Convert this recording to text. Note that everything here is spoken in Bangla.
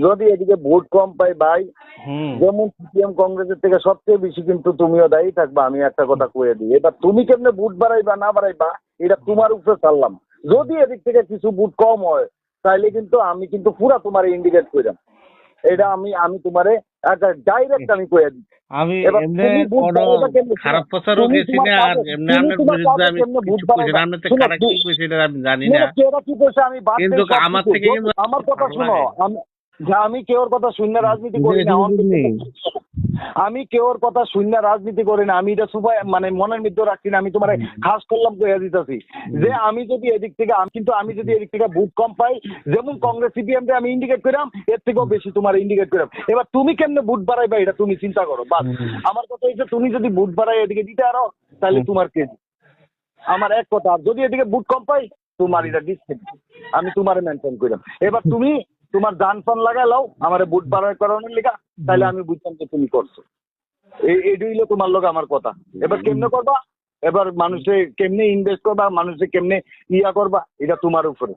যদি এদিকে ভোট কম পাই ভাই, যেমন সিপিএম কংগ্রেসের থেকে সবচেয়ে বেশি কিন্তু তুমিও দায়ী থাকবা। আমি একটা কথা কয়ে দিই, এবার তুমি কেমনে ভোট বাড়াইবা না বাড়াইবা এটা তোমার উপরে ছাড়লাম। যদি এদিক থেকে কিছু ভোট কম হয় তাইলে কিন্তু আমি কিন্তু পুরা তোমার ইন্ডিকেট কইরাম, এটা আমি তোমারে একটা ডাইরেক্ট আমি কয়ে দিই। আমি এবার এমনি তুমি ভোট কোনো বাড়াইবা কেমনে? খারাপ প্রচারও তুমি গেছি তোমার না, আর কাজে এমনি তুমি আপনার তোমার বিরুদ্ধে কাজে আমি কেমনে ভোট কিছু কইছি না, বাড়াইবা? আপনি তো শুনো, কারা কি কইছে এটা আমি জানি না, কেরা কি করছে আমি বাদ দেই কিন্তু সব আমার কিছু। থেকে কিন্তু আমার কথা শুনো, আমি কেউর কথা শূন্য রাজনীতি করি না। আমি কেউর কথা শূন্য রাজনীতি করি না। আমি এটা সুবাই মানে মনের মধ্যে রাখছি না। আমি তোমার খাস করলাম কইয়া দিতেছি যে আমি যদি এদিক থেকে আমি যদি এদিক থেকে ভোট কম পাই, যেমন কংগ্রেস সিপিএম কে আমি ইন্ডিকেট করাম, এর থেকেও বেশি তোমার ইন্ডিকেট করাম। এবার তুমি কেমনে ভোট বাড়াইবা এটা তুমি চিন্তা করো বাস। আমার কথা হচ্ছে তুমি যদি ভোট বাড়াই এদিকে দিতে আরো তাহলে তোমার কে, আমার এক কথা। আর যদি এদিকে ভোট কম পাই তোমার এটা ডিসক্রেডিট, আমি তোমার মেনটেন করলাম। এবার তুমি তোমার জান ফান লাগাই লাও আমার ভোট বাড়াই করানোর লেগা, তাহলে আমি বুঝতাম যে তুমি করছো। এইটা হইলো তোমার লোক আমার কথা। এবার কেমনে করবা, এবার মানুষে কেমনে ইনভেস্ট করবা, মানুষে কেমনে ইয়া করবা, এটা তোমার উপরে।